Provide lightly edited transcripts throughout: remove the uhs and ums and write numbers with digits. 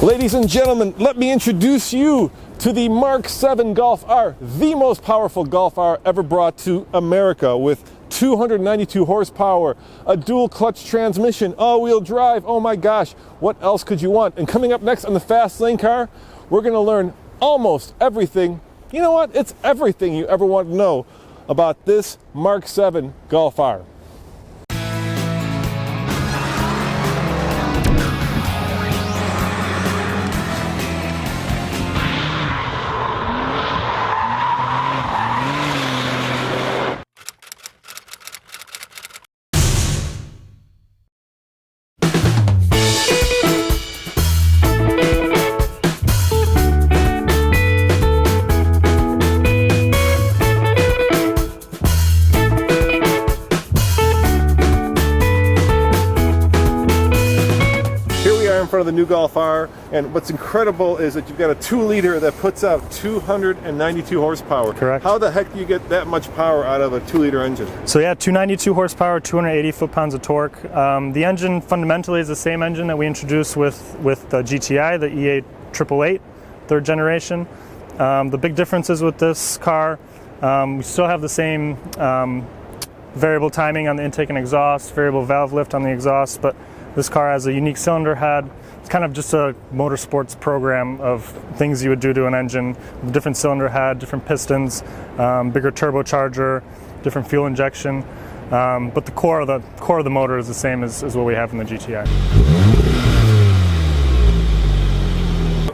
Ladies and gentlemen, let me introduce you to the Mark 7 Golf R, the most powerful Golf R ever brought to America, with 292 horsepower, a dual clutch transmission, all-wheel drive. Oh my gosh, what else could you want? And coming up next on the Fast Lane Car, we're going to learn almost everything. You know what? It's everything you ever want to know about this Mark 7 Golf R. In front of the new Golf R, and what's incredible is that you've got a 2-liter that puts out 292 horsepower. Correct. How the heck do you get that much power out of a 2-liter engine? So yeah, 292 horsepower, 280 foot-pounds of torque. The engine fundamentally is the same engine that we introduced with the GTI, the E888, third generation. The big differences with this car, we still have the same variable timing on the intake and exhaust, variable valve lift on the exhaust, but this car has a unique cylinder head. It's kind of just a motorsports program of things you would do to an engine. Different cylinder head, different pistons, bigger turbocharger, different fuel injection. But the core of the motor is the same as what we have in the GTI.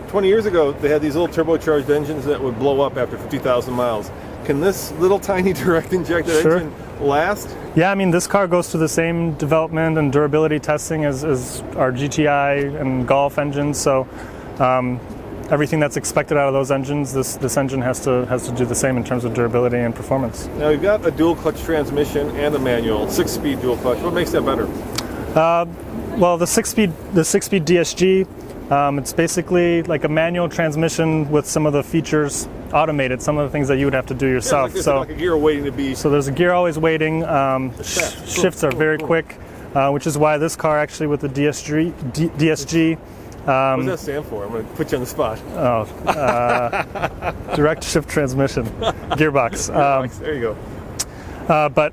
20 years ago, they had these little turbocharged engines that would blow up after 50,000 miles. Can this little tiny direct injected engine last? Yeah, I mean, this car goes through the same development and durability testing as our GTI and Golf engines. So everything that's expected out of those engines, this engine has to do the same in terms of durability and performance. Now you've got a dual clutch transmission and a manual, 6-speed dual clutch. What makes that better? Well, the 6-speed DSG. It's basically like a manual transmission with some of the features automated, some of the things that you would have to do yourself. Yeah, like a gear waiting to be. So there's a gear always waiting. Shifts are very quick, which is why this car actually with the DSG. What does that stand for? I'm going to put you on the spot. Direct shift transmission, gearbox. There you go. But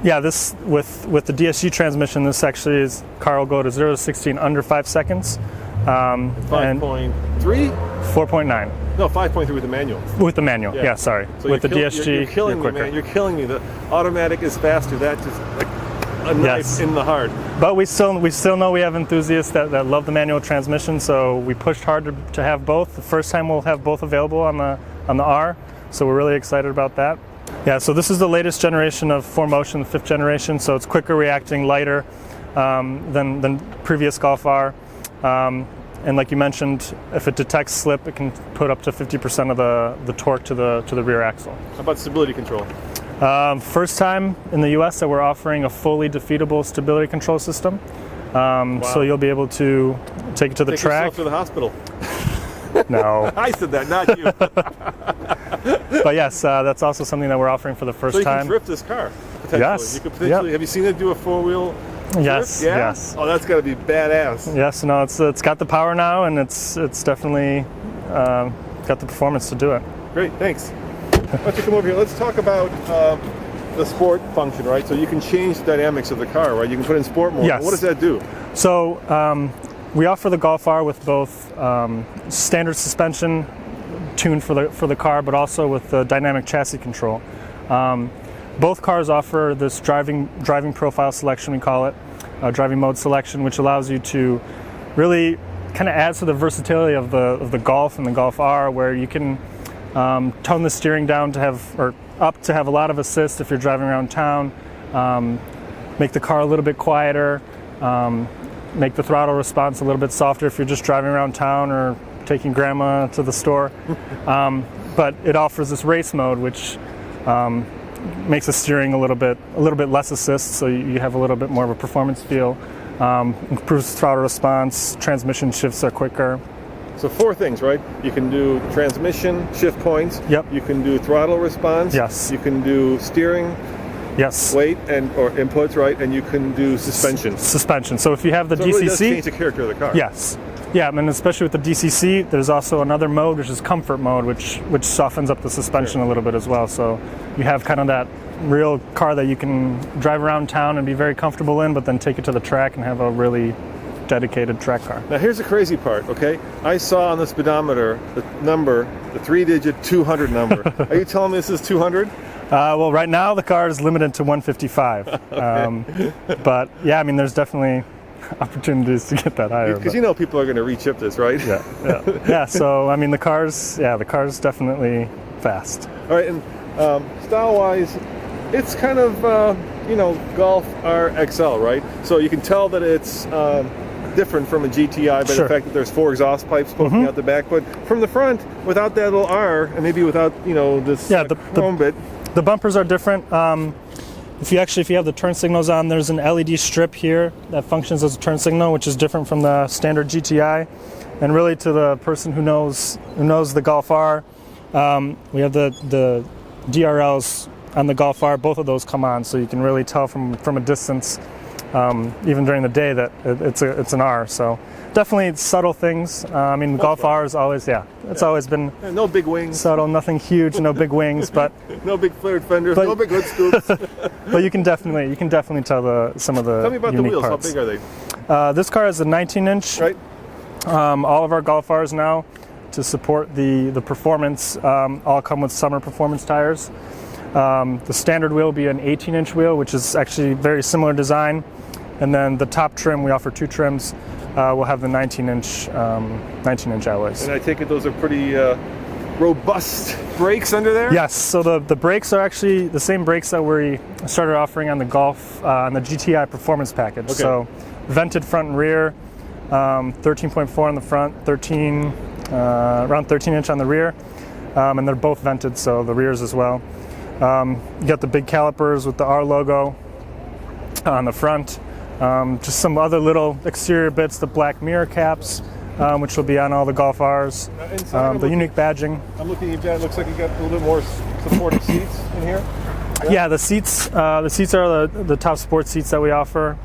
yeah, this with the DSG transmission, this actually car will go to 0 to 60 in under 5 seconds. 5.3? 4.9. No, 5.3 with the manual. With the manual, yeah, sorry. So with the DSG, you're killing me, quicker. man. You're killing me. The automatic is faster. That's just like a knife in the heart. But we still know we have enthusiasts that love the manual transmission, so we pushed hard to have both. The first time we'll have both available on the R, so we're really excited about that. Yeah, so this is the latest generation of 4Motion, the 5th generation, so it's quicker reacting, lighter than previous Golf R. And like you mentioned, if it detects slip, it can put up to 50% of the torque to the rear axle. How about stability control? First time in the U.S. that we're offering a fully defeatable stability control system. Wow. So you'll be able to take it to the track. Take yourself to the hospital. No. I said that, not you. But yes, that's also something that we're offering for the first time. So you can drift this car, potentially. Yes. You could potentially, Have you seen it do a 4-wheel? Yes, yeah? yes. Oh, that's got to be badass. Yes, no, it's got the power now, and it's definitely got the performance to do it. Great, thanks. Why don't you come over here? Let's talk about the sport function, right? So you can change the dynamics of the car, right? You can put in sport mode. Yes. What does that do? So we offer the Golf R with both standard suspension tuned for the car, but also with the dynamic chassis control. Both cars offer this driving profile selection, we call it, driving mode selection, which allows you to really kind of add to the versatility of the Golf and the Golf R, where you can tone the steering down to up to have a lot of assist if you're driving around town, make the car a little bit quieter, make the throttle response a little bit softer if you're just driving around town or taking grandma to the store. But it offers this race mode, which makes the steering a little bit less assist, so you have a little bit more of a performance feel. Improves throttle response, transmission shifts are quicker. So 4 things, right? You can do transmission shift points. Yep. You can do throttle response. Yes. You can do steering. Yes. Weight or inputs, right? And you can do suspension. Suspension. So if you have the DCC, it really does change the character of the car. Yes. Yeah, and especially with the DCC, there's also another mode, which is comfort mode, which softens up the suspension a little bit as well. So you have kind of that real car that you can drive around town and be very comfortable in, but then take it to the track and have a really dedicated track car. Now here's the crazy part, okay? I saw on the speedometer the number, the 3-digit 200 number. Are you telling me this is 200? Well, right now the car is limited to 155. Okay. But yeah, I mean, there's definitely opportunities to get that higher. Because you know people are going to rechip this, right? Yeah. So I mean, the car's definitely fast. All right, and style-wise, it's kind of Golf R XL, right? So you can tell that it's different from a GTI by the fact that there's 4 exhaust pipes poking out the back. But from the front, without that little R, and maybe without this chrome bit, the bumpers are different. If you have the turn signals on, there's an LED strip here that functions as a turn signal, which is different from the standard GTI. And really, to the person who knows the Golf R, we have the DRLs on the Golf R. Both of those come on, so you can really tell from a distance, even during the day, that it's an R. So definitely subtle things. I mean, the Golf R is always it's always been no big wings, subtle, nothing huge, no big wings, but no big flared fenders, no big hood scoops. But you can definitely tell some of the Tell me about the wheels. parts. How big are they? This car is a 19-inch. Right. All of our Golf Rs now, to support the performance, all come with summer performance tires. The standard wheel will be an 18-inch wheel, which is actually very similar design. And then the top trim, we offer 2 trims. We'll have the 19-inch alloys. And I take it those are pretty robust brakes under there? Yes. So the brakes are actually the same brakes that we started offering on the Golf on the GTI performance package. Okay. So vented front and rear, 13.4 on the front, around 13-inch on the rear, and they're both vented, so the rears as well. You got the big calipers with the R logo on the front. Just some other little exterior bits, the black mirror caps, which will be on all the Golf Rs. The unique badging. I'm looking at that. Looks like you got a little bit more supportive seats in here. Yeah, the seats are the top sport seats that we offer.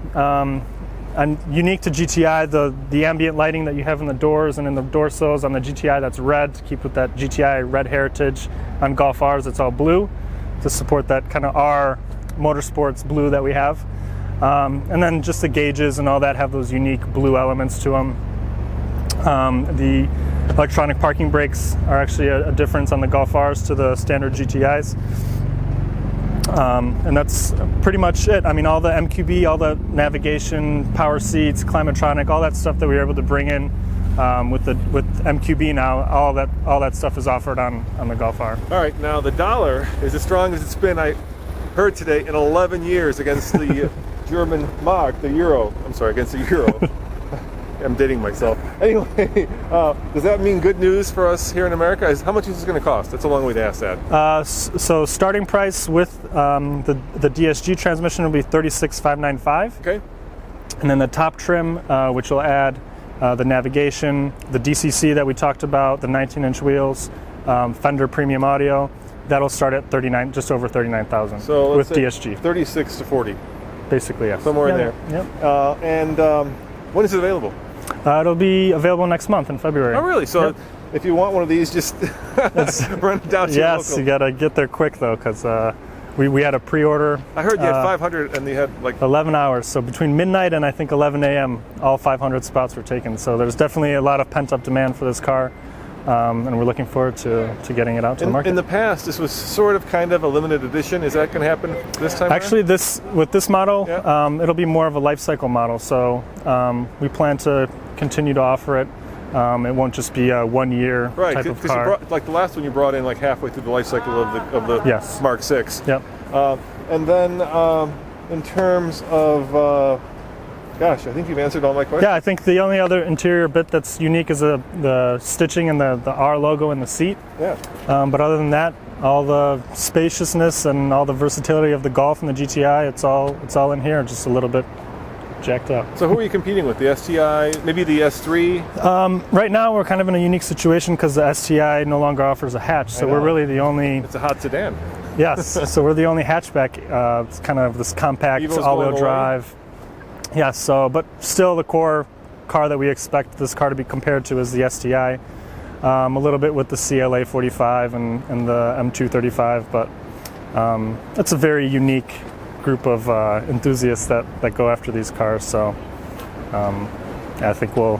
And unique to GTI, the ambient lighting that you have in the doors and in the door sills on the GTI, that's red, to keep with that GTI red heritage. On Golf Rs, it's all blue to support that kind of R motorsports blue that we have. And then just the gauges and all that have those unique blue elements to them. The electronic parking brakes are actually a difference on the Golf Rs to the standard GTIs. And that's pretty much it. I mean, all the MQB, all the navigation, power seats, Climatronic, all that stuff that we were able to bring in with MQB now, all that stuff is offered on the Golf R. All right, now the dollar is as strong as it's been, I heard today, in 11 years against the German Mark, the euro. I'm sorry, against the euro. I'm dating myself. Anyway, does that mean good news for us here in America? How much is this going to cost? That's a long way to ask that. So starting price with the DSG transmission will be $36,595. Okay. And then the top trim, which will add the navigation, the DCC that we talked about, the 19-inch wheels, Fender premium audio, that'll start at just over $39,000. So with DSG. 36 to 40. Basically, yes. Somewhere in there. Yep. And when is it available? It'll be available next month in February. Oh, really? So if you want one of these, just run it down to your local. You got to get there quick, though, because we had a pre-order. I heard you had 500 and you had like 11 hours. So between midnight and I think 11 a.m., all 500 spots were taken. So there's definitely a lot of pent-up demand for this car. And we're looking forward to getting it out to the market. In the past, this was sort of kind of a limited edition. Is that going to happen this time? Actually, with this model, it'll be more of a life cycle model. So we plan to continue to offer it. It won't just be a 1 year type of car. Like the last one you brought in like halfway through the life cycle of the Mark 6. Yep. And then in terms of gosh, I think you've answered all my questions. Yeah, I think the only other interior bit that's unique is the stitching and the R logo in the seat. Yeah. But other than that, all the spaciousness and all the versatility of the Golf and the GTI, it's all in here, just a little bit jacked up. So who are you competing with? The STI, maybe the S3? Right now, we're kind of in a unique situation because the STI no longer offers a hatch, so we're really the only... It's a hot sedan. Yes, so we're the only hatchback. It's kind of this compact Evo's all-wheel drive. Yeah, so but still the core car that we expect this car to be compared to is the STI. A little bit with the CLA45 and the M235, but it's a very unique group of enthusiasts that go after these cars. So I think we'll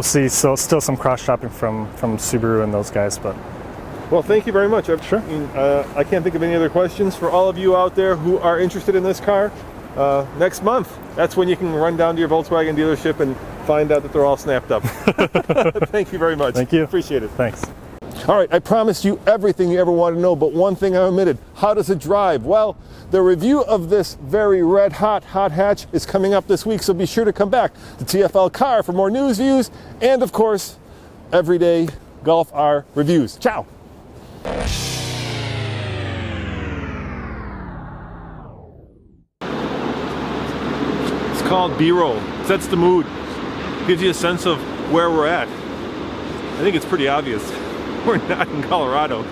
see still some cross shopping from Subaru and those guys. But Well, thank you very much. Sure. I can't think of any other questions for all of you out there who are interested in this car. Next month, that's when you can run down to your Volkswagen dealership and find out that they're all snapped up. Thank you very much. Thank you. Appreciate it. Thanks. All right, I promised you everything you ever wanted to know, but one thing I omitted. How does it drive? Well, the review of this very red hot hatch is coming up this week, so be sure to come back to TFL Car for more news, views, and of course, everyday Golf R reviews. Ciao. It's called B-roll. Sets the mood. Gives you a sense of where we're at. I think it's pretty obvious. We're not in Colorado.